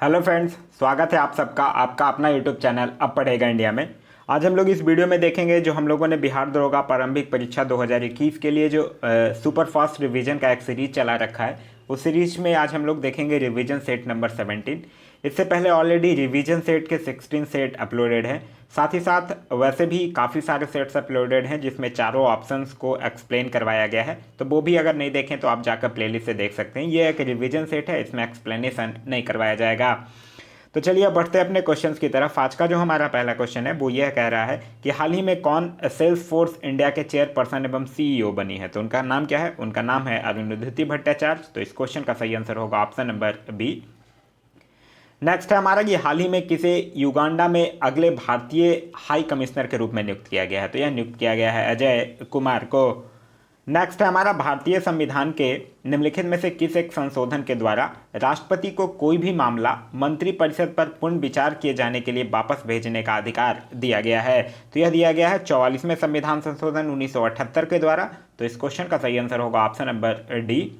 Hello friends, स्वागत है आप सबका आपका अपना यूट्यूब चैनल अब पढ़ेगा इंडिया में। आज हम लोग इस वीडियो में देखेंगे जो हम लोगों ने बिहार दरोगा प्रारंभिक परीक्षा 2021 के लिए जो सुपर फास्ट रिवीजन का एक सीरीज चला रखा है, उस सीरीज में आज हम लोग देखेंगे रिवीजन सेट नंबर 17। इससे पहले ऑलरेडी रिवीजन सेट के 16 सेट अपलोडेड हैं। साथ ही साथ वैसे भी काफ़ी सारे सेट्स अपलोडेड हैं जिसमें चारों ऑप्शंस को एक्सप्लेन करवाया गया है, तो वो भी अगर नहीं देखें तो आप जाकर प्लेलिस्ट से देख सकते हैं। ये एक रिवीजन सेट है, इसमें एक्सप्लेनेशन नहीं करवाया जाएगा। तो चलिए अब बढ़ते हैं अपने क्वेश्चंस की तरफ। आज का जो हमारा पहला क्वेश्चन है वो यह कह रहा है कि हाल ही में कौन सेल्स फोर्स इंडिया के चेयरपर्सन एवं सीईओ बनी है। तो उनका नाम क्या है? उनका नाम है अरुंधति भट्टाचार्य। तो इस क्वेश्चन का सही आंसर होगा ऑप्शन नंबर बी। नेक्स्ट है हमारा कि हाल ही में किसे युगांडा में अगले भारतीय हाई कमिश्नर के रूप में नियुक्त किया गया है। तो यह नियुक्त किया गया है अजय कुमार को। नेक्स्ट है हमारा भारतीय संविधान के निम्नलिखित में से किस एक संशोधन के द्वारा राष्ट्रपति को कोई भी मामला मंत्रिपरिषद पर पुनः विचार किए जाने के लिए वापस भेजने का अधिकार दिया गया है। तो यह दिया गया है 44वें संविधान संशोधन 1978 के द्वारा। तो इस क्वेश्चन का सही आंसर होगा ऑप्शन नंबर डी।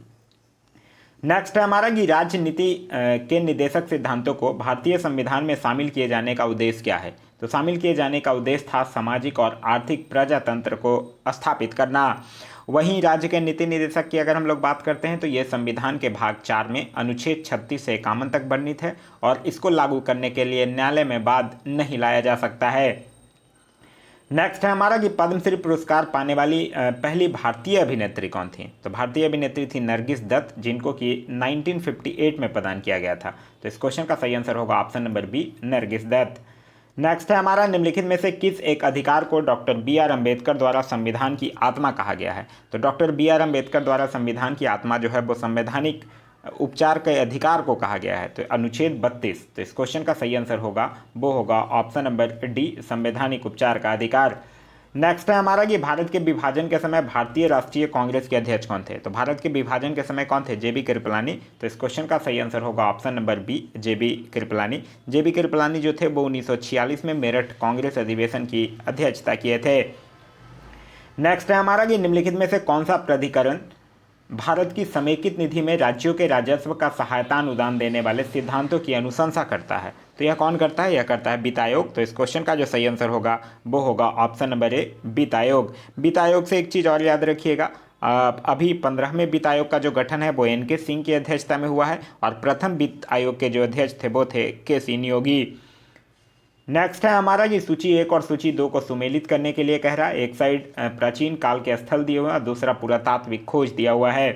नेक्स्ट है हमारा कि राज्य नीति के निदेशक सिद्धांतों को भारतीय संविधान में शामिल किए जाने का उद्देश्य क्या है। तो शामिल किए जाने का उद्देश्य था सामाजिक और आर्थिक प्रजातंत्र को स्थापित करना। वहीं राज्य के नीति निदेशक की अगर हम लोग बात करते हैं तो ये संविधान के भाग 4 में अनुच्छेद 36 से 51 तक वर्णित है और इसको लागू करने के लिए न्यायालय में वाद नहीं लाया जा सकता है। नेक्स्ट है हमारा कि पद्मश्री पुरस्कार पाने वाली पहली भारतीय अभिनेत्री कौन थी। तो भारतीय अभिनेत्री थी नरगिस दत्त, जिनको कि 1958 में प्रदान किया गया था। तो इस क्वेश्चन का सही आंसर होगा option number B, Nargis Dutt. Next है हमारा निम्नलिखित में से किस एक अधिकार को डॉक्टर बी आर अम्बेडकर द्वारा संविधान की आत्मा कहा गया है। तो डॉक्टर बी आर अम्बेडकर द्वारा संविधान की आत्मा जो है वो संवैधानिक उपचार के अधिकार को कहा गया है। तो अनुच्छेद 32। तो इस क्वेश्चन का सही आंसर होगा वो होगा ऑप्शन नंबर डी, संवैधानिक उपचार का अधिकार। नेक्स्ट है हमारा कि भारत के विभाजन के समय भारतीय राष्ट्रीय कांग्रेस के अध्यक्ष कौन थे। तो भारत के विभाजन के समय कौन थे? जेबी कृपलानी। तो इस क्वेश्चन का सही आंसर होगा ऑप्शन नंबर बी, जेबी कृपलानी। जेबी कृपलानी जो थे वो 1946 में मेरठ कांग्रेस अधिवेशन की अध्यक्षता किए थे। नेक्स्ट है हमारा कि निम्नलिखित में से कौन सा प्राधिकरण भारत की समेकित निधि में राज्यों के राजस्व का सहायता अनुदान देने वाले सिद्धांतों की अनुशंसा करता है। तो यह कौन करता है? यह करता है वित्त आयोग। तो इस क्वेश्चन का जो सही आंसर होगा वो होगा ऑप्शन नंबर ए, वित्त आयोग। वित्त आयोग से एक चीज़ और याद रखिएगा, अभी 15वें वित्त आयोग का जो गठन है वो एन.के. सिंह की अध्यक्षता में हुआ है और प्रथम वित्त आयोग के जो अध्यक्ष थे वो थे के.सी. नियोगी। नेक्स्ट है हमारा ये सूची 1 और सूची 2 को सुमेलित करने के लिए कह रहा है। एक साइड प्राचीन काल के स्थल दिए हुए हैं, दूसरा पुरातात्विक खोज दिया हुआ है।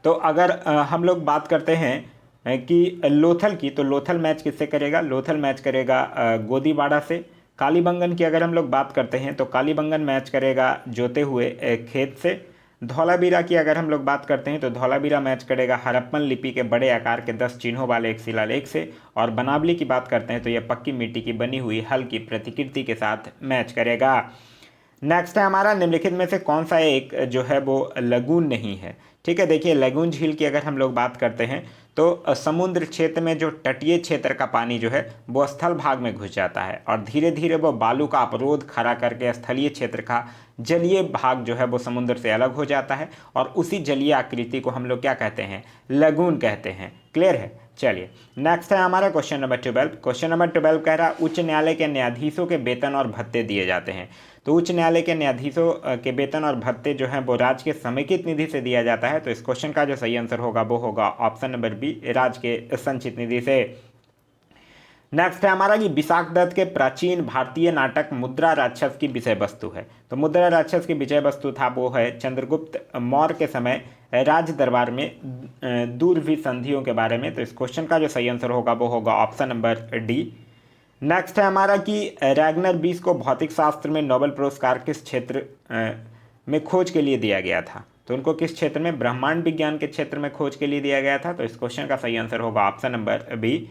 तो अगर हम लोग बात करते हैं कि लोथल की, तो लोथल मैच किससे करेगा? लोथल मैच करेगा गोदीवाड़ा से। कालीबंगन की अगर हम लोग बात करते हैं तो कालीबंगन मैच करेगा जोते हुए खेत से। धौलावीरा की अगर हम लोग बात करते हैं तो धौलावीरा मैच करेगा हड़प्पन लिपि के बड़े आकार के 10 चिन्हों वाले एक शिलालेख से। और बनावली की बात करते हैं तो यह पक्की मिट्टी की बनी हुई हल की प्रतिकृति के साथ मैच करेगा। नेक्स्ट है हमारा निम्नलिखित में से कौन सा एक जो है वो लगून नहीं है। ठीक है, देखिए लगून झील की अगर हम लोग बात करते हैं तो समुद्र क्षेत्र में जो तटीय क्षेत्र का पानी जो है वो स्थल भाग में घुस जाता है और धीरे धीरे वो बालू का अवरोध खड़ा करके स्थलीय क्षेत्र का जलीय भाग जो है वो समुद्र से अलग हो जाता है और उसी जलीय आकृति को हम लोग क्या कहते हैं? लगून कहते हैं। क्लियर है? चलिए नेक्स्ट है हमारा क्वेश्चन नंबर 12। क्वेश्चन नंबर 12 कह रहा उच्च न्यायालय के न्यायाधीशों के वेतन और भत्ते दिए जाते हैं। तो उच्च न्यायालय के न्यायाधीशों के वेतन और भत्ते जो हैं वो राज्य के समेकित निधि से दिया जाता है। तो इस क्वेश्चन का जो सही आंसर होगा वो होगा ऑप्शन नंबर बी, राज्य के संचित निधि से। नेक्स्ट है हमारा कि विशाख दत्त के प्राचीन भारतीय नाटक मुद्रा राक्षस की विषय वस्तु है। तो मुद्रा राक्षस की विषय वस्तु था वो है चंद्रगुप्त मौर्य के समय राज दरबार में दूरभिसंधियों के बारे में। तो इस क्वेश्चन का जो सही आंसर होगा वो होगा ऑप्शन नंबर डी। नेक्स्ट है हमारा कि रैगनर बीस को भौतिक शास्त्र में नोबेल पुरस्कार किस क्षेत्र में खोज के लिए दिया गया था। तो उनको किस क्षेत्र में? ब्रह्मांड विज्ञान के क्षेत्र में खोज के लिए दिया गया था। तो इस क्वेश्चन का सही आंसर होगा ऑप्शन नंबर बी।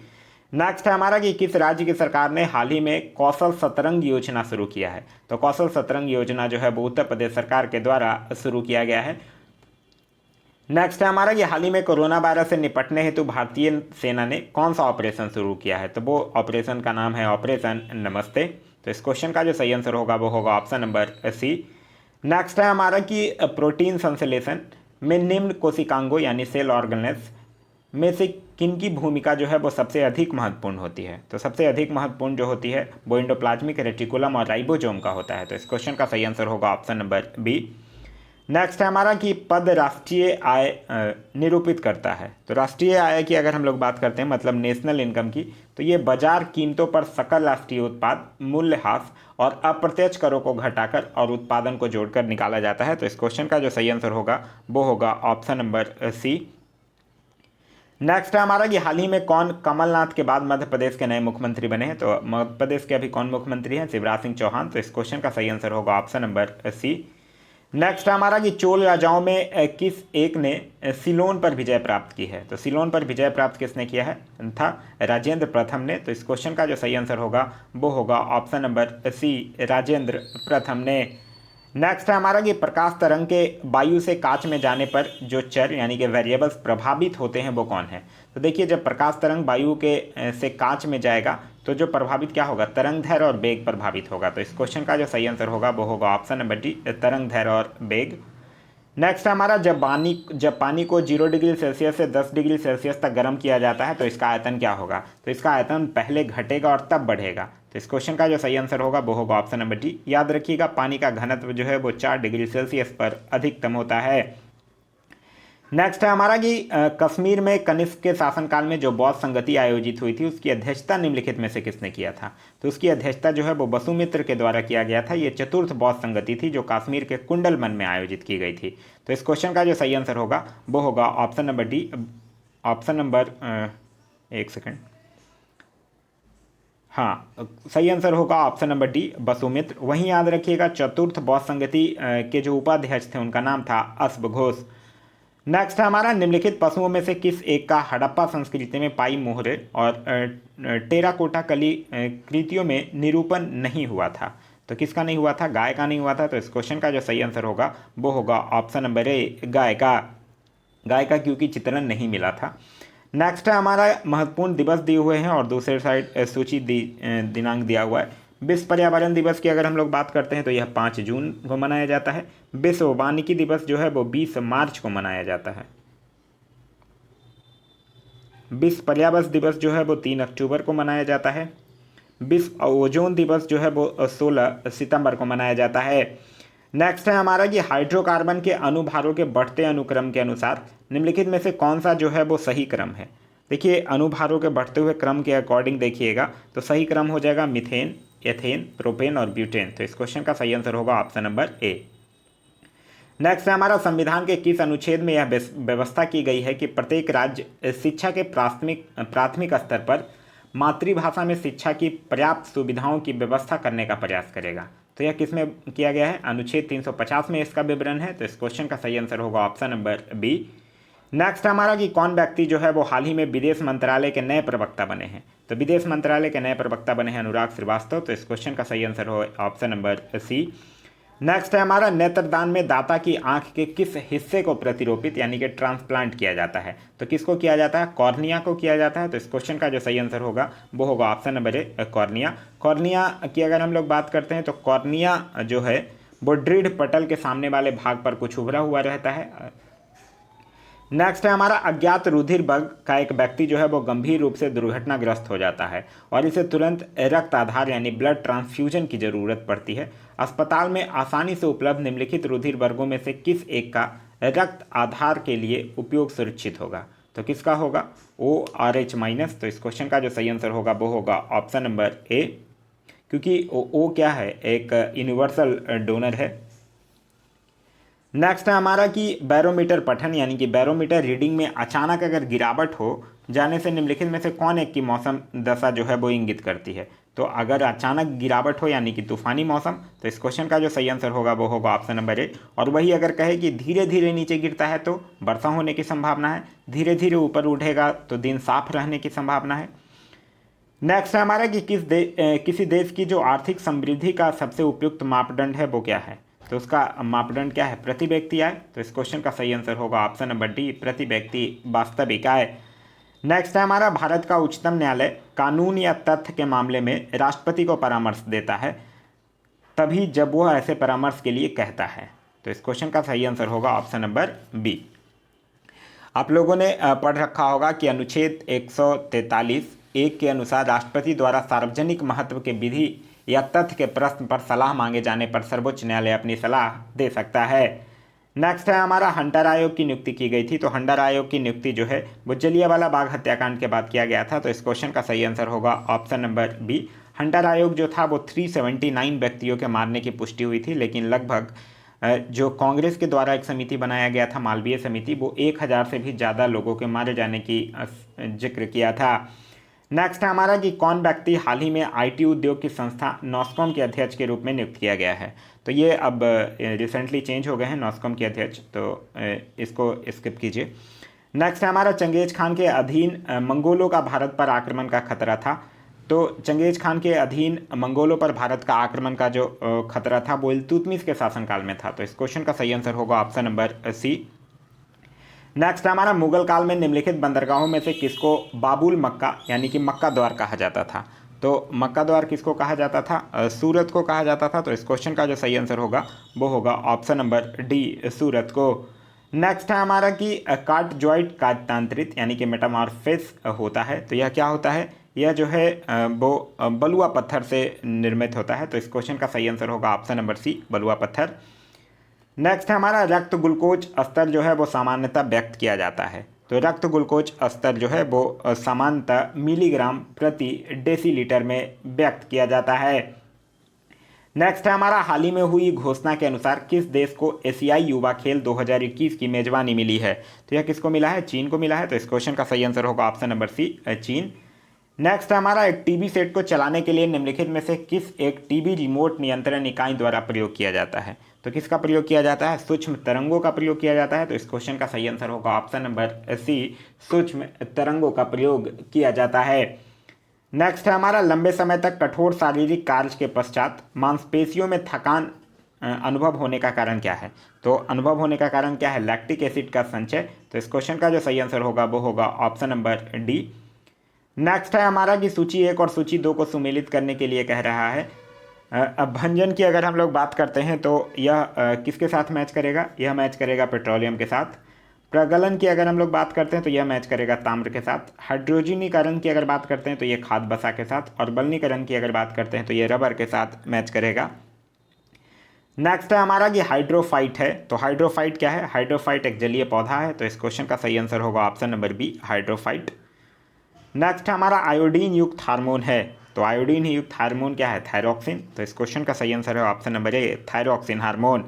नेक्स्ट है हमारा कि किस राज्य की सरकार ने हाल ही में कौशल सतरंग योजना शुरू किया है। तो कौशल सतरंग योजना जो है वो उत्तर प्रदेश सरकार के द्वारा शुरू किया गया है। नेक्स्ट है हमारा कि हाल ही में कोरोना वायरस से निपटने हेतु भारतीय सेना ने कौन सा ऑपरेशन शुरू किया है। तो वो ऑपरेशन का नाम है ऑपरेशन नमस्ते। तो इस क्वेश्चन का जो सही आंसर होगा वो होगा ऑप्शन नंबर सी। नेक्स्ट है हमारा कि प्रोटीन संश्लेषण में निम्न कोशिकांगों यानी सेल ऑर्गेनेल्स में से किन की भूमिका जो है वो सबसे अधिक महत्वपूर्ण होती है? तो सबसे अधिक महत्वपूर्ण जो होती है वो एंडोप्लाज्मिक रेटिकुलम और राइबोसोम का होता है। तो इस क्वेश्चन का सही आंसर होगा ऑप्शन नंबर बी। नेक्स्ट है हमारा कि पद राष्ट्रीय आय निरूपित करता है। तो राष्ट्रीय आय की अगर हम लोग बात करते हैं मतलब नेशनल इनकम की, तो ये बाजार कीमतों पर सकल राष्ट्रीय उत्पाद, मूल्यह्रास और अप्रत्यक्ष करों को घटाकर और उत्पादन को जोड़कर निकाला जाता है। तो इस क्वेश्चन का जो सही आंसर होगा वो होगा ऑप्शन नंबर सी। नेक्स्ट है हमारा कि हाल ही में कौन कमलनाथ के बाद मध्य प्रदेश के नए मुख्यमंत्री बने हैं? तो मध्य प्रदेश के अभी कौन मुख्यमंत्री हैं? शिवराज सिंह चौहान। तो इस क्वेश्चन का सही आंसर होगा ऑप्शन नंबर सी। नेक्स्ट है हमारा कि चोल राजाओं में किस एक ने सिलोन पर विजय प्राप्त की है? तो सिलोन पर विजय प्राप्त किसने किया है? था राजेंद्र प्रथम ने। तो इस क्वेश्चन का जो सही आंसर होगा वो होगा ऑप्शन नंबर सी, राजेंद्र प्रथम ने। नेक्स्ट है हमारा कि प्रकाश तरंग के वायु से कांच में जाने पर जो चर यानी कि वेरिएबल्स प्रभावित होते हैं वो कौन है? तो देखिए जब प्रकाश तरंग वायु के से कांच में जाएगा तो जो प्रभावित क्या होगा? तरंग दैर्ध्य और वेग प्रभावित होगा। तो इस क्वेश्चन का जो सही आंसर होगा वो होगा ऑप्शन नंबर डी, तरंग दैर्ध्य और वेग। नेक्स्ट हमारा जब पानी को 0 डिग्री सेल्सियस से 10 डिग्री सेल्सियस तक गर्म किया जाता है तो इसका आयतन क्या होगा? तो इसका आयतन पहले घटेगा और तब बढ़ेगा। तो इस क्वेश्चन का जो सही आंसर होगा वो होगा ऑप्शन नंबर डी। याद रखिएगा पानी का घनत्व जो है वो 4 डिग्री सेल्सियस पर अधिकतम होता है। नेक्स्ट है हमारा कि कश्मीर में कनिष्क के शासनकाल में जो बौद्ध संगति आयोजित हुई थी उसकी अध्यक्षता निम्नलिखित में से किसने किया था? तो उसकी अध्यक्षता जो है वो वसुमित्र के द्वारा किया गया था। ये चतुर्थ बौद्ध संगति थी जो कश्मीर के कुंडलवन में आयोजित की गई थी। तो इस क्वेश्चन का जो सही आंसर होगा वो होगा option number D, option number एक सेकेंड, हाँ सही आंसर होगा ऑप्शन नंबर डी, वसुमित्र। वहीं याद रखिएगा चतुर्थ बौद्ध संगति के जो उपाध्यक्ष थे उनका नाम था अश्वघोष। नेक्स्ट है हमारा निम्नलिखित पशुओं में से किस एक का हड़प्पा संस्कृति में पाई मोहरे और टेराकोटा कली कृतियों में निरूपण नहीं हुआ था? तो किसका नहीं हुआ था? गाय का नहीं हुआ था। तो इस क्वेश्चन का जो सही आंसर होगा वो होगा ऑप्शन नंबर ए, गाय का। गाय का क्योंकि चित्रण नहीं मिला था। नेक्स्ट है हमारा महत्वपूर्ण दिवस दिए हुए हैं और दूसरे साइड सूची दिनांक दिया हुआ है। विश्व पर्यावरण दिवस की अगर हम लोग बात करते हैं तो यह 5 जून को मनाया जाता है। विश्व वानिकी दिवस जो है वो 20 मार्च को मनाया जाता है। विश्व पर्यावरण दिवस जो है वो 3 अक्टूबर को मनाया जाता है। विश्व ओजोन दिवस जो है वो 16 सितंबर को मनाया जाता है। नेक्स्ट है हमारा कि हाइड्रोकार्बन के अणुभारों के बढ़ते अनुक्रम के अनुसार निम्नलिखित में से कौन सा जो है वो सही क्रम है? देखिए अणुभारों के बढ़ते हुए क्रम के अकॉर्डिंग देखिएगा तो सही क्रम हो जाएगा मीथेन, एथेन, प्रोपेन और ब्यूटेन। तो इस क्वेश्चन का सही आंसर होगा ऑप्शन नंबर ए। नेक्स्ट है हमारा संविधान के किस अनुच्छेद में यह व्यवस्था की गई है कि प्रत्येक राज्य शिक्षा के प्राथमिक स्तर पर मातृभाषा में शिक्षा की पर्याप्त सुविधाओं की व्यवस्था करने का प्रयास करेगा? तो यह किस में किया गया है? अनुच्छेद 350 में इसका विवरण है। तो इस क्वेश्चन का सही आंसर होगा ऑप्शन नंबर बी। नेक्स्ट हमारा कि कौन व्यक्ति जो है वो हाल ही में विदेश मंत्रालय के नए प्रवक्ता बने हैं? तो विदेश मंत्रालय के नए प्रवक्ता बने हैं अनुराग श्रीवास्तव। तो इस क्वेश्चन का सही आंसर हो ऑप्शन नंबर सी। नेक्स्ट है हमारा नेत्रदान में दाता की आंख के किस हिस्से को प्रतिरोपित यानी कि ट्रांसप्लांट किया जाता है? तो किसको किया जाता है? कॉर्निया को किया जाता है। तो इस क्वेश्चन का जो सही आंसर होगा वो होगा ऑप्शन नंबर ए, कॉर्निया। कॉर्निया की अगर हम लोग बात करते हैं तो कॉर्निया जो है वो दृढ़ पटल के सामने वाले भाग पर कुछ उभरा हुआ रहता है। नेक्स्ट है हमारा अज्ञात रुधिर बग का एक व्यक्ति जो है वो गंभीर रूप से दुर्घटनाग्रस्त हो जाता है और इसे तुरंत रक्त आधार यानी ब्लड ट्रांसफ्यूजन की जरूरत पड़ती है। अस्पताल में आसानी से उपलब्ध निम्नलिखित रुधिर वर्गों में से किस एक का रक्त आधार के लिए उपयोग सुरक्षित होगा? तो किसका होगा? ORH minus. तो इस क्वेश्चन का जो सही आंसर होगा वो होगा ऑप्शन नंबर ए, क्योंकि ओ क्या है? एक यूनिवर्सल डोनर है। नेक्स्ट है हमारा कि बैरोमीटर पठन यानी कि बैरोमीटर रीडिंग में अचानक अगर गिरावट हो जाने से निम्नलिखित में से कौन एक की मौसम दशा जो है वो इंगित करती है? तो अगर अचानक गिरावट हो यानी कि तूफानी मौसम, तो इस क्वेश्चन का जो सही आंसर होगा वो होगा ऑप्शन नंबर ए। और वही अगर कहे कि धीरे धीरे नीचे गिरता है तो वर्षा होने की संभावना है, धीरे धीरे ऊपर उठेगा तो दिन साफ रहने की संभावना है। नेक्स्ट है हमारा कि किसी देश की जो आर्थिक समृद्धि का सबसे उपयुक्त मापदंड है वो क्या है? तो उसका मापदंड क्या है? प्रति व्यक्ति आय। तो इस क्वेश्चन का सही आंसर होगा ऑप्शन नंबर डी, प्रति व्यक्ति वास्तविक आय। नेक्स्ट है हमारा भारत का उच्चतम न्यायालय कानून या तथ्य के मामले में राष्ट्रपति को परामर्श देता है तभी जब वह ऐसे परामर्श के लिए कहता है। तो इस क्वेश्चन का सही आंसर होगा ऑप्शन नंबर बी। आप लोगों ने पढ़ रखा होगा कि अनुच्छेद 143(1) के अनुसार राष्ट्रपति द्वारा सार्वजनिक महत्व के विधि या तथ्य के प्रश्न पर सलाह मांगे जाने पर सर्वोच्च न्यायालय अपनी सलाह दे सकता है। नेक्स्ट है हमारा हंटर आयोग की नियुक्ति की गई थी। तो हंटर आयोग की नियुक्ति जो है वो जलियांवाला बाग हत्याकांड के बाद किया गया था। तो इस क्वेश्चन का सही आंसर होगा ऑप्शन नंबर बी। हंटर आयोग जो था वो 379 व्यक्तियों के मारने की पुष्टि हुई थी, लेकिन लगभग जो कांग्रेस के द्वारा एक समिति बनाया गया था मालवीय समिति, वो 1000 से भी ज़्यादा लोगों के मारे जाने की जिक्र किया था। नेक्स्ट है हमारा कि कौन व्यक्ति हाल ही में आईटी उद्योग की संस्था नॉस्कॉम के अध्यक्ष के रूप में नियुक्त किया गया है। तो ये अब रिसेंटली चेंज हो गए हैं नॉस्कॉम के अध्यक्ष, तो इसको स्किप कीजिए। नेक्स्ट है हमारा चंगेज खान के अधीन मंगोलों का भारत पर आक्रमण का खतरा था। तो चंगेज खान के अधीन मंगोलों पर भारत का आक्रमण का जो खतरा था वो इल्तुतमिश के शासनकाल में था। तो इस क्वेश्चन का सही आंसर होगा ऑप्शन नंबर सी। नेक्स्ट हमारा मुगल काल में निम्नलिखित बंदरगाहों में से किसको बाबुल मक्का यानी कि मक्का द्वार कहा जाता था। तो मक्का द्वार किसको कहा जाता था, सूरत को कहा जाता था। तो इस क्वेश्चन का जो सही आंसर होगा वो होगा ऑप्शन नंबर डी, सूरत को। नेक्स्ट है हमारा कि कार्ट जॉइंट काजतांत्रित यानी कि मेटामॉर्फिस होता है। तो यह क्या होता है, यह जो है वो बलुआ पत्थर से निर्मित होता है। तो इस क्वेश्चन का सही आंसर होगा ऑप्शन नंबर सी, बलुआ पत्थर। नेक्स्ट है हमारा रक्त ग्लूकोज स्तर जो है वो सामान्यतः व्यक्त किया जाता है। तो रक्त ग्लूकोज स्तर जो है वो सामान्यतः मिलीग्राम प्रति डेसीलीटर में व्यक्त किया जाता है। नेक्स्ट है हमारा हाल ही में हुई घोषणा के अनुसार किस देश को एशियाई युवा खेल 2021 की मेजबानी मिली है। तो यह किसको मिला है, चीन को मिला है। तो इस क्वेश्चन का सही आंसर होगा ऑप्शन नंबर सी, चीन। नेक्स्ट हमारा एक टीवी सेट को चलाने के लिए निम्नलिखित में से किस एक टीवी रिमोट नियंत्रण इकाई द्वारा प्रयोग किया जाता है। तो किसका प्रयोग किया जाता है, सूक्ष्म तरंगों का प्रयोग किया जाता है। तो इस क्वेश्चन का सही आंसर होगा ऑप्शन नंबर सी, सूक्ष्म तरंगों का प्रयोग किया जाता है। नेक्स्ट है हमारा लंबे समय तक कठोर शारीरिक कार्य के पश्चात मांसपेशियों में थकान अनुभव होने का कारण क्या है। तो अनुभव होने का कारण क्या है, लैक्टिक एसिड का संचय। तो इस क्वेश्चन का जो सही आंसर होगा वो होगा ऑप्शन नंबर डी। नेक्स्ट है हमारा कि सूची 1 और सूची 2 को सुमेलित करने के लिए कह रहा है। अब भंजन की अगर हम लोग बात करते हैं तो यह किसके साथ मैच करेगा, यह मैच करेगा पेट्रोलियम के साथ। प्रगलन की अगर हम लोग बात करते हैं तो यह मैच करेगा ताम्र के साथ। हाइड्रोजनीकरण की अगर बात करते हैं तो यह खाद बसा के साथ, और बलनीकरण की अगर बात करते हैं तो यह रबर के साथ मैच करेगा। नेक्स्ट है हमारा कि हाइड्रोफाइट है। तो हाइड्रोफाइट क्या है, हाइड्रोफाइट एक जलीय पौधा है। तो इस क्वेश्चन का सही आंसर होगा option number B, hydrophyte. Next हमारा आयोडीन युक्त हार्मोन है। तो आयोडीन युक्त हार्मोन क्या है, थायरॉक्सिन। तो इस क्वेश्चन का सही आंसर है ऑप्शन नंबर ए, थायरॉक्सिन हार्मोन।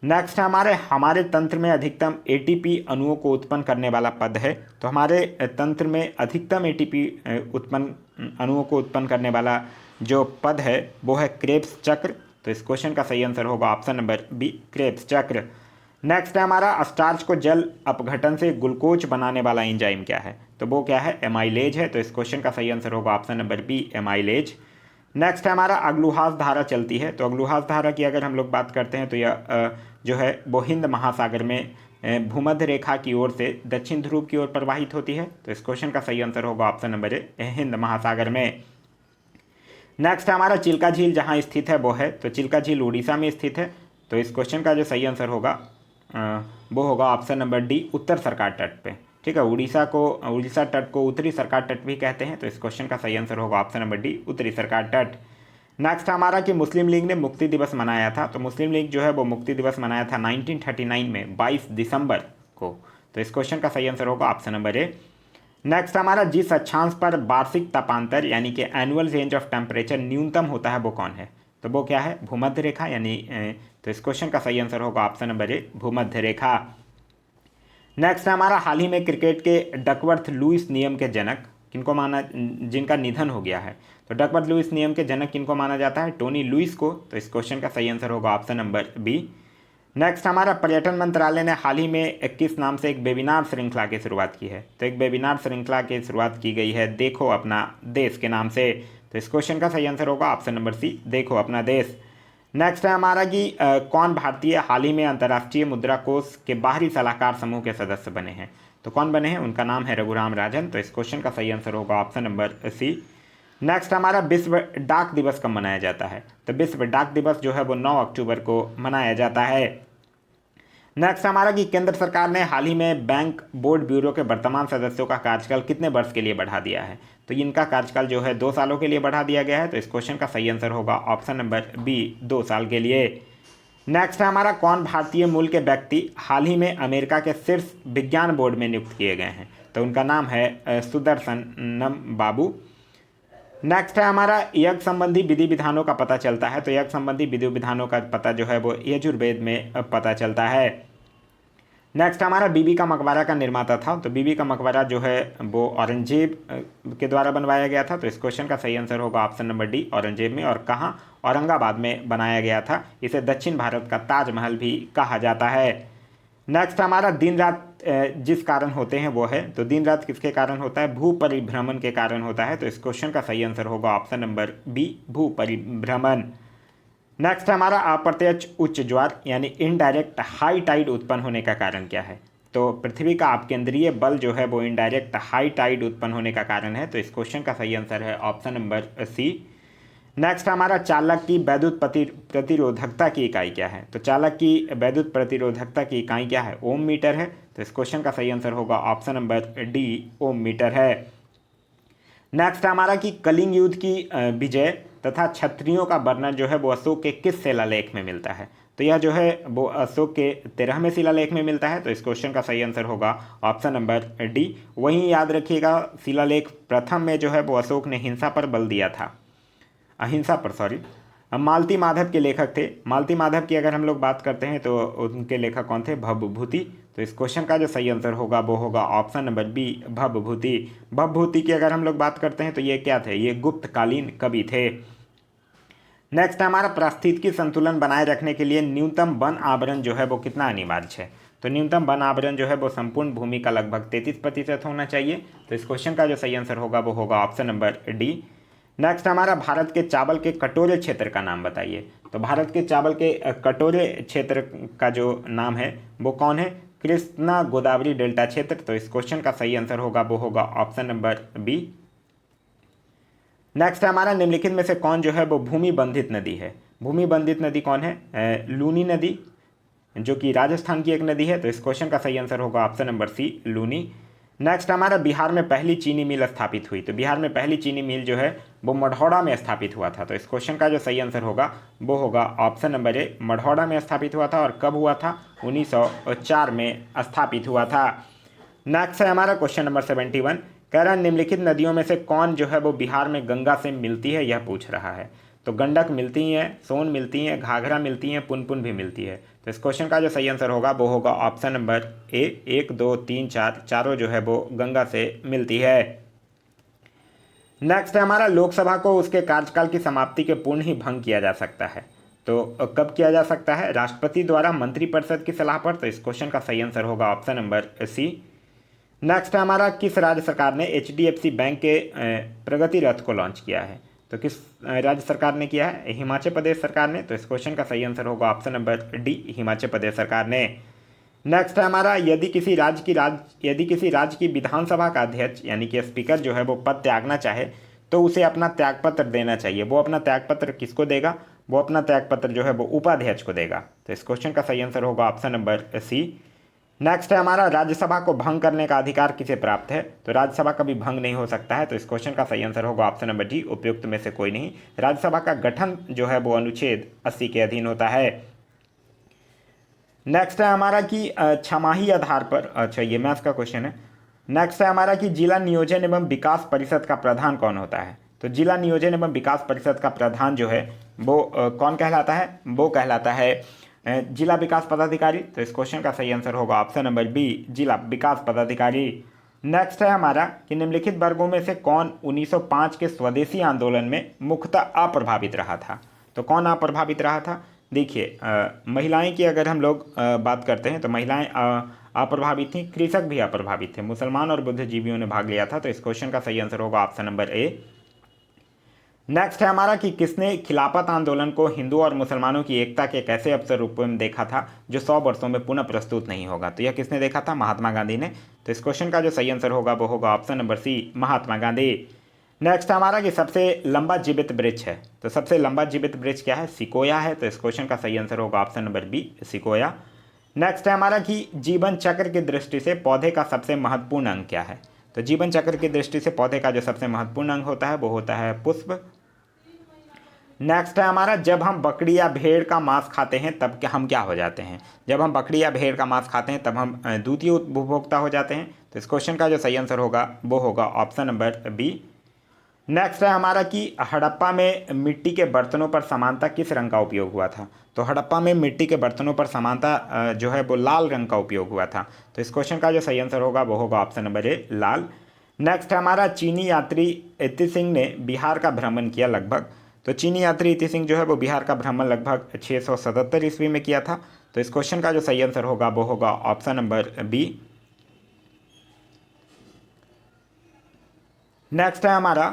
नेक्स्ट हमारे तंत्र में अधिकतम एटीपी अणुओं को उत्पन्न करने वाला पद है। तो हमारे तंत्र में अधिकतम एटीपी अणुओं को उत्पन्न करने वाला जो पद है वो है क्रेब्स चक्र। तो इस क्वेश्चन का सही आंसर होगा ऑप्शन नंबर बी, क्रेब्स चक्र। नेक्स्ट है हमारा स्टार्च को जल अपघटन से ग्लूकोज बनाने वाला एंजाइम क्या है। तो वो क्या है, एमाइलेज है। तो इस क्वेश्चन का सही आंसर होगा option number B, amylase. Next है हमारा अग्लुहास धारा चलती है। तो अग्लुहास धारा की अगर हम लोग बात करते हैं तो यह जो है वो हिंद महासागर में भूमध्य रेखा की ओर से दक्षिण ध्रुव की ओर प्रवाहित होती है। तो इस क्वेश्चन का सही आंसर होगा ऑप्शन नंबर ए, हिंद महासागर में। नेक्स्ट हमारा चिल्का झील जहाँ स्थित है वो है, तो चिल्का झील उड़ीसा में स्थित है। तो इस क्वेश्चन का जो सही आंसर होगा वो होगा ऑप्शन नंबर डी, उत्तर सरकार तट पे। ठीक है, उड़ीसा तट को उत्तरी सरकार तट भी कहते हैं। तो इस क्वेश्चन का सही आंसर होगा ऑप्शन नंबर डी, उत्तरी सरकार तट। नेक्स्ट हमारा कि मुस्लिम लीग ने मुक्ति दिवस मनाया था। तो मुस्लिम लीग जो है वो मुक्ति दिवस मनाया था 1939 में 22 दिसंबर को। तो इस क्वेश्चन का सही आंसर होगा ऑप्शन नंबर ए। नेक्स्ट हमारा जिस अक्षांश पर वार्षिक तापांतर यानी कि एनुअल रेंज ऑफ टेम्परेचर न्यूनतम होता है वो कौन है। तो वो क्या है, भूमध्य रेखा यानी तो इस क्वेश्चन का सही आंसर होगा ऑप्शन नंबर ए, भूमध्य रेखा। नेक्स्ट हमारा हाल ही में क्रिकेट के डकवर्थ लुईस नियम के जनक किनको माना, जिनका निधन हो गया है। तो डकवर्थ लुईस नियम के जनक किनको माना जाता है, टोनी लुईस को। तो इस क्वेश्चन का सही आंसर होगा ऑप्शन नंबर बी। नेक्स्ट हमारा पर्यटन मंत्रालय ने हाल ही में 21 नाम से एक वेबिनार श्रृंखला की शुरुआत की है। तो एक वेबिनार श्रृंखला की शुरुआत की गई है देखो अपना देश के नाम से। तो इस क्वेश्चन का सही आंसर होगा ऑप्शन नंबर सी, देखो अपना देश। नेक्स्ट है हमारा कि कौन भारतीय हाल ही में अंतर्राष्ट्रीय मुद्रा कोष के बाहरी सलाहकार समूह के सदस्य बने हैं। तो कौन बने हैं, उनका नाम है रघुराम राजन। तो इस क्वेश्चन का सही आंसर होगा ऑप्शन नंबर सी। नेक्स्ट हमारा विश्व डाक दिवस कब मनाया जाता है। तो विश्व डाक दिवस जो है वो 9 अक्टूबर को मनाया जाता है। नेक्स्ट हमारा कि केंद्र सरकार ने हाल ही में बैंक बोर्ड ब्यूरो के वर्तमान सदस्यों का कार्यकाल कितने वर्ष के लिए बढ़ा दिया है। तो इनका कार्यकाल जो है 2 सालों के लिए बढ़ा दिया गया है। तो इस क्वेश्चन का सही आंसर होगा ऑप्शन नंबर बी, 2 साल के लिए। नेक्स्ट है हमारा कौन भारतीय मूल के व्यक्ति हाल ही में अमेरिका के शीर्ष विज्ञान बोर्ड में नियुक्त किए गए हैं। तो उनका नाम है सुदर्शनम बाबू। नेक्स्ट है हमारा यज्ञ संबंधी विधि विधानों का पता चलता है। तो यज्ञ संबंधी विधि विधानों का पता जो है वो यजुर्वेद में पता चलता है। नेक्स्ट हमारा बीबी का मकबरा का निर्माता था। तो बीबी का मकबरा जो है वो औरंगजेब के द्वारा बनवाया गया था। तो इस क्वेश्चन का सही आंसर होगा ऑप्शन नंबर डी, औरंगजेब में। और कहाँ? औरंगाबाद में बनाया गया था। इसे दक्षिण भारत का ताजमहल भी कहा जाता है। नेक्स्ट हमारा दिन रात जिस कारण होते हैं वो है। तो दिन रात किसके कारण होता है? भू परिभ्रमण के कारण होता है। तो इस क्वेश्चन का सही आंसर होगा ऑप्शन नंबर बी, भू परिभ्रमण। नेक्स्ट हमारा अप्रत्यक्ष उच्च ज्वार यानी इनडायरेक्ट हाई टाइड उत्पन्न होने का कारण क्या है? तो पृथ्वी का अपकेंद्रीय बल जो है वो इनडायरेक्ट हाई टाइड उत्पन्न होने का कारण है। तो इस क्वेश्चन का सही आंसर है ऑप्शन नंबर सी। नेक्स्ट हमारा चालक की वैद्युत प्रतिरोधकता की इकाई क्या है? तो चालक की वैद्युत प्रतिरोधकता की इकाई क्या है? ओम मीटर है। तो इस क्वेश्चन का सही आंसर होगा ऑप्शन नंबर डी, ओम मीटर है। नेक्स्ट हमारा कि कलिंग युद्ध की विजय तथा क्षत्रियों का वर्णन जो है वो अशोक के किस शिलालेख में मिलता है? तो यह जो है वो अशोक के 13वें शिलालेख में मिलता है। तो इस क्वेश्चन का सही आंसर होगा ऑप्शन नंबर डी। वहीं याद रखिएगा शिलालेख प्रथम में जो है वो अशोक ने हिंसा पर बल दिया था, अहिंसा पर, सॉरी। मालती माधव के लेखक थे। मालती माधव की अगर हम लोग बात करते हैं तो उनके लेखक कौन थे? भवभूति। तो इस क्वेश्चन का जो सही आंसर होगा वो होगा option number B, Bhavabhuti. Bhavabhuti की अगर हम लोग बात करते हैं तो ये क्या थे? ये गुप्तकालीन कवि थे। नेक्स्ट हमारा पारिस्थितिकी संतुलन बनाए रखने के लिए न्यूनतम वन आवरण जो है वो कितना अनिवार्य है? तो न्यूनतम वन आवरण जो है वो संपूर्ण भूमि का लगभग 33% होना चाहिए। तो इस क्वेश्चन का जो सही आंसर होगा वो होगा ऑप्शन नंबर डी। नेक्स्ट हमारा भारत के चावल के कटोरे क्षेत्र का नाम बताइए। तो भारत के चावल के कटोरे क्षेत्र का जो नाम है वो कौन है? कृष्णा गोदावरी डेल्टा क्षेत्र। तो इस क्वेश्चन का सही आंसर होगा वो होगा ऑप्शन नंबर बी। नेक्स्ट हमारा निम्नलिखित में से कौन जो है वो भूमि बंधित नदी है? भूमि बंधित नदी कौन है? लूनी नदी, जो कि राजस्थान की एक नदी है। तो इस क्वेश्चन का सही आंसर होगा option number C, Luni. Next हमारा बिहार में पहली चीनी मिल स्थापित हुई। तो बिहार में पहली चीनी मिल जो है वो मढ़ौरा में स्थापित हुआ था। तो इस क्वेश्चन का जो सही आंसर होगा वो होगा ऑप्शन नंबर ए, मढ़ौरा में स्थापित हुआ था। और कब हुआ था? 1904 में स्थापित हुआ था। नेक्स्ट है हमारा क्वेश्चन नंबर 71। कह रहा है निम्नलिखित नदियों में से कौन जो है वो बिहार में गंगा से मिलती है, यह पूछ रहा है। तो गंडक मिलती है, सोन मिलती है, घाघरा मिलती है, पुनपुन भी मिलती है। तो इस क्वेश्चन का जो सही आंसर होगा वो होगा ऑप्शन नंबर ए, 1, 2, 3, 4 चारों जो है वो गंगा से मिलती है। नेक्स्ट है हमारा लोकसभा को उसके कार्यकाल की समाप्ति के पूर्ण ही भंग किया जा सकता है। तो कब किया जा सकता है? राष्ट्रपति द्वारा मंत्रिपरिषद की सलाह पर। तो इस क्वेश्चन का सही आंसर होगा ऑप्शन नंबर सी। नेक्स्ट हमारा किस राज्य सरकार ने HDFC बैंक के प्रगति रथ को लॉन्च किया है? तो किस राज्य सरकार ने किया है? हिमाचल प्रदेश सरकार ने। तो इस क्वेश्चन का सही आंसर होगा option number D, Himachal Pradesh सरकार ने। नेक्स्ट है हमारा यदि किसी राज्य की विधानसभा का अध्यक्ष यानी कि स्पीकर जो है वो पद त्यागना चाहे तो उसे अपना त्यागपत्र देना चाहिए। वो अपना त्यागपत्र किसको देगा? वो अपना त्यागपत्र जो है वो उपाध्यक्ष को देगा। तो इस क्वेश्चन का सही आंसर होगा ऑप्शन नंबर सी। नेक्स्ट है हमारा राज्यसभा को भंग करने का अधिकार किसे प्राप्त है? तो राज्यसभा कभी भंग नहीं हो सकता है। तो इस क्वेश्चन का सही आंसर होगा ऑप्शन नंबर डी, उपयुक्त में से कोई नहीं। राज्यसभा का गठन जो है वो अनुच्छेद 80 के अधीन होता है। नेक्स्ट है हमारा कि छमाही आधार पर, अच्छा ये मैथ्स का क्वेश्चन है। नेक्स्ट है हमारा कि जिला नियोजन एवं विकास परिषद का प्रधान कौन होता है? तो जिला नियोजन एवं विकास परिषद का प्रधान जो है वो कौन कहलाता है? वो कहलाता है जिला विकास पदाधिकारी। तो इस क्वेश्चन का सही आंसर होगा ऑप्शन नंबर बी, जिला विकास पदाधिकारी। नेक्स्ट है हमारा कि निम्नलिखित वर्गों में से कौन 1905 के स्वदेशी आंदोलन में मुख्यतः अप्रभावित रहा था? तो कौन अप्रभावित रहा था? देखिए महिलाएं की अगर हम लोग बात करते हैं तो महिलाएं अप्रभावित थीं, कृषक भी अप्रभावित थे, मुसलमान और बुद्धिजीवियों ने भाग लिया था। तो इस क्वेश्चन का सही आंसर होगा ऑप्शन नंबर ए। नेक्स्ट है हमारा कि किसने खिलाफत आंदोलन को हिंदू और मुसलमानों की एकता के एक ऐसे अवसर रूप में देखा था जो 100 वर्षों में पुनः प्रस्तुत नहीं होगा? तो यह किसने देखा था? महात्मा गांधी ने। तो इस क्वेश्चन का जो सही आंसर होगा वो होगा ऑप्शन नंबर सी, महात्मा गांधी। नेक्स्ट हमारा कि सबसे लंबा जीवित वृक्ष है। तो सबसे लंबा जीवित वृक्ष क्या है? सिकोया है। तो इस क्वेश्चन का सही आंसर होगा option number B, sequoia. Next है हमारा कि जीवन चक्र की दृष्टि से पौधे का सबसे महत्वपूर्ण अंग क्या है। तो जीवन चक्र की दृष्टि से पौधे का जो सबसे महत्वपूर्ण अंग होता है वो होता है पुष्प। नेक्स्ट है हमारा, जब हम बकरी या भेड़ का मांस खाते हैं तब हम क्या हो जाते हैं। जब हम बकरी या भेड़ का मांस खाते हैं तब हम द्वितीय उपभोक्ता हो जाते हैं। तो इस क्वेश्चन का जो सही आंसर होगा वो होगा ऑप्शन नंबर बी। नेक्स्ट है हमारा कि हड़प्पा में मिट्टी के बर्तनों पर समानता किस रंग का उपयोग हुआ था। तो हड़प्पा में मिट्टी के बर्तनों पर समानता जो है वो लाल रंग का उपयोग हुआ था। तो इस क्वेश्चन का जो सही आंसर होगा वो होगा ऑप्शन नंबर ए, लाल। नेक्स्ट है हमारा, चीनी यात्री इति सिंह ने बिहार का भ्रमण किया लगभग। तो चीनी यात्री इति सिंह जो है वो बिहार का भ्रमण लगभग 677 ईस्वी में किया था। तो इस क्वेश्चन का जो सही आंसर होगा वो होगा ऑप्शन नंबर बी। नेक्स्ट है हमारा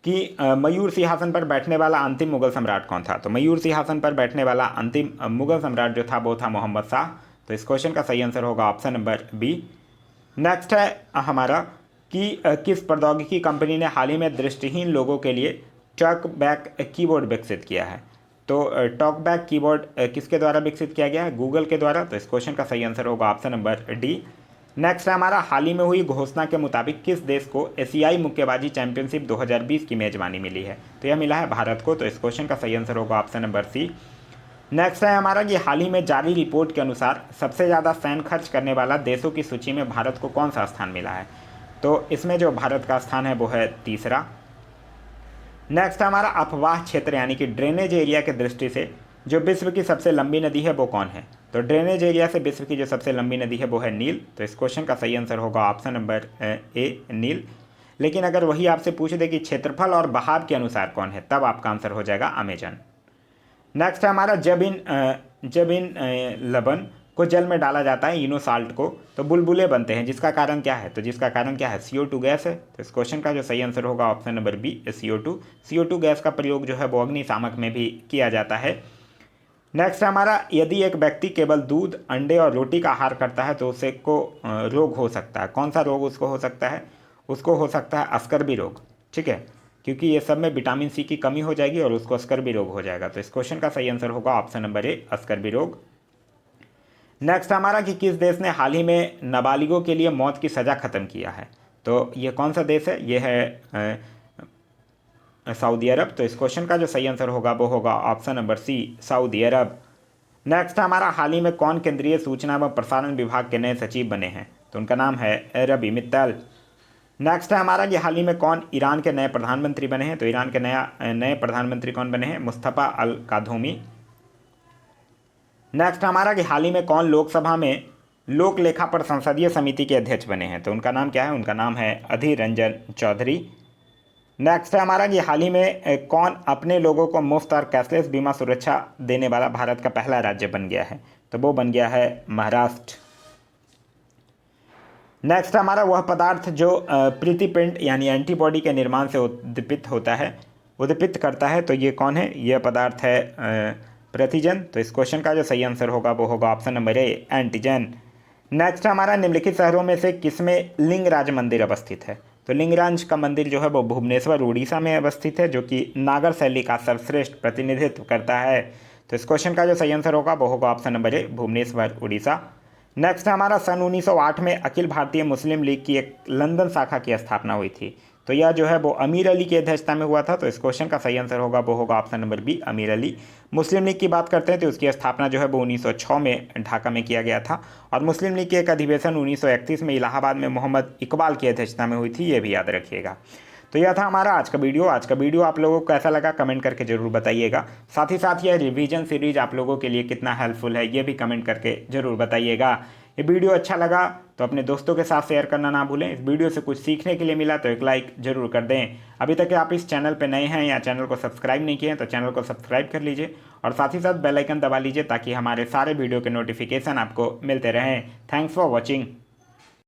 कि मयूर सिंहासन पर बैठने वाला अंतिम मुगल सम्राट कौन था। तो मयूर सिंहासन पर बैठने वाला अंतिम मुगल सम्राट जो था वो था मोहम्मद शाह। तो इस क्वेश्चन का सही आंसर होगा ऑप्शन नंबर बी। नेक्स्ट है हमारा कि किस प्रौद्योगिकी कंपनी ने हाल ही में दृष्टिहीन लोगों के लिए टॉक बैक कीबोर्ड विकसित किया है। तो टॉक बैक कीबोर्ड किसके द्वारा विकसित किया गया है, गूगल के द्वारा। तो इस क्वेश्चन का सही आंसर होगा ऑप्शन नंबर डी। नेक्स्ट है हमारा, हाल ही में हुई घोषणा के मुताबिक किस देश को एशियाई मुक्केबाजी चैंपियनशिप 2020 की मेजबानी मिली है। तो यह मिला है भारत को। तो इस क्वेश्चन का सही आंसर होगा ऑप्शन नंबर सी। नेक्स्ट है हमारा कि हाल ही में जारी रिपोर्ट के अनुसार सबसे ज़्यादा सैन्य खर्च करने वाला देशों की सूची में भारत को कौन सा स्थान मिला है। तो इसमें जो भारत का स्थान है वो है तीसरा। नेक्स्ट हमारा, अफवाह क्षेत्र यानी कि ड्रेनेज एरिया की दृष्टि से जो विश्व की सबसे लंबी नदी है वो कौन है। तो ड्रेनेज एरिया से विश्व की जो सबसे लंबी नदी है वो है नील। तो इस क्वेश्चन का सही आंसर होगा ऑप्शन नंबर ए, नील। लेकिन अगर वही आपसे पूछ दे कि क्षेत्रफल और बहाव के अनुसार कौन है, तब आपका आंसर हो जाएगा अमेजन। नेक्स्ट है हमारा, जब इन लवण को जल में डाला जाता है, इनो साल्ट को, तो बुलबुले बनते हैं, जिसका कारण क्या है। तो जिसका कारण क्या है, CO2 गैस है। तो इस क्वेश्चन का जो सही आंसर होगा option number B, CO2 gas का प्रयोग जो है वो अग्निशामक में भी किया जाता है। नेक्स्ट हमारा, यदि एक व्यक्ति केवल दूध, अंडे और रोटी का आहार करता है तो उसे को रोग हो सकता है। कौन सा रोग उसको हो सकता है, उसको हो सकता है अस्कर्बी रोग। ठीक है, क्योंकि ये सब में विटामिन सी की कमी हो जाएगी और उसको अस्कर्बी रोग हो जाएगा। तो इस क्वेश्चन का सही आंसर होगा ऑप्शन नंबर ए, अस्कर्बी रोग। नेक्स्ट हमारा कि किस देश ने हाल ही में नाबालिगों के लिए मौत की सज़ा ख़त्म किया है। तो ये कौन सा देश है, ये है सऊदी अरब। तो इस क्वेश्चन का जो सही आंसर होगा वो होगा ऑप्शन नंबर सी, सऊदी अरब। नेक्स्ट हमारा, हाल ही में कौन केंद्रीय सूचना व प्रसारण विभाग के नए सचिव बने हैं। तो उनका नाम है रवि मित्तल। नेक्स्ट है हमारा कि हाल ही में कौन ईरान के नए प्रधानमंत्री बने हैं। तो ईरान के नए प्रधानमंत्री कौन बने हैं, मुस्तफ़ा अल काधोमी। नेक्स्ट हमारा कि हाल ही में कौन लोकसभा में लोक लेखा पर संसदीय समिति के अध्यक्ष बने हैं। तो उनका नाम क्या है, उनका नाम है अधीर रंजन चौधरी। नेक्स्ट है हमारा कि हाल ही में कौन अपने लोगों को मुफ्त और कैशलेस बीमा सुरक्षा देने वाला भारत का पहला राज्य बन गया है। तो वो बन गया है महाराष्ट्र। नेक्स्ट हमारा, वह पदार्थ जो प्रतिपिंड यानी एंटीबॉडी के निर्माण से उद्दीपित करता है। तो ये कौन है, यह पदार्थ है प्रतिजन। तो इस क्वेश्चन का जो सही आंसर होगा वो होगा ऑप्शन नंबर ए, एंटीजन। नेक्स्ट हमारा, निम्नलिखित शहरों में से किसमें लिंगराज मंदिर अवस्थित है। तो लिंगराज का मंदिर जो है वो भुवनेश्वर उड़ीसा में अवस्थित है, जो कि नागर शैली का सर्वश्रेष्ठ प्रतिनिधित्व करता है। तो इस क्वेश्चन का जो सही आंसर होगा वो होगा option number A, Bhubaneswar Orissa. Next हमारा, सन 1908 में अखिल भारतीय मुस्लिम लीग की एक लंदन शाखा की स्थापना हुई थी। तो यह जो है वो अमीर अली की अध्यक्षता में हुआ था। तो इस क्वेश्चन का सही आंसर होगा वो होगा ऑप्शन नंबर बी, अमीर अली। मुस्लिम लीग की बात करते हैं तो उसकी स्थापना जो है वो 1906 में ढाका में किया गया था। और मुस्लिम लीग की एक अधिवेशन 1931 में इलाहाबाद में मोहम्मद इकबाल की अध्यक्षता में हुई थी, ये भी याद रखिएगा। तो यह था हमारा आज का वीडियो आप लोगों को कैसा लगा कमेंट करके ज़रूर बताइएगा। साथ ही साथ यह रिवीजन सीरीज आप लोगों के लिए कितना हेल्पफुल है ये भी कमेंट करके ज़रूर बताइएगा। ये वीडियो अच्छा लगा तो अपने दोस्तों के साथ शेयर करना ना भूलें। इस वीडियो से कुछ सीखने के लिए मिला तो एक लाइक ज़रूर कर दें। अभी तक आप इस चैनल पर नए हैं या चैनल को सब्सक्राइब नहीं किए हैं तो चैनल को सब्सक्राइब कर लीजिए और साथ ही साथ बेल आइकन दबा लीजिए ताकि हमारे सारे वीडियो के नोटिफिकेशन आपको मिलते रहें। Thanks for watching.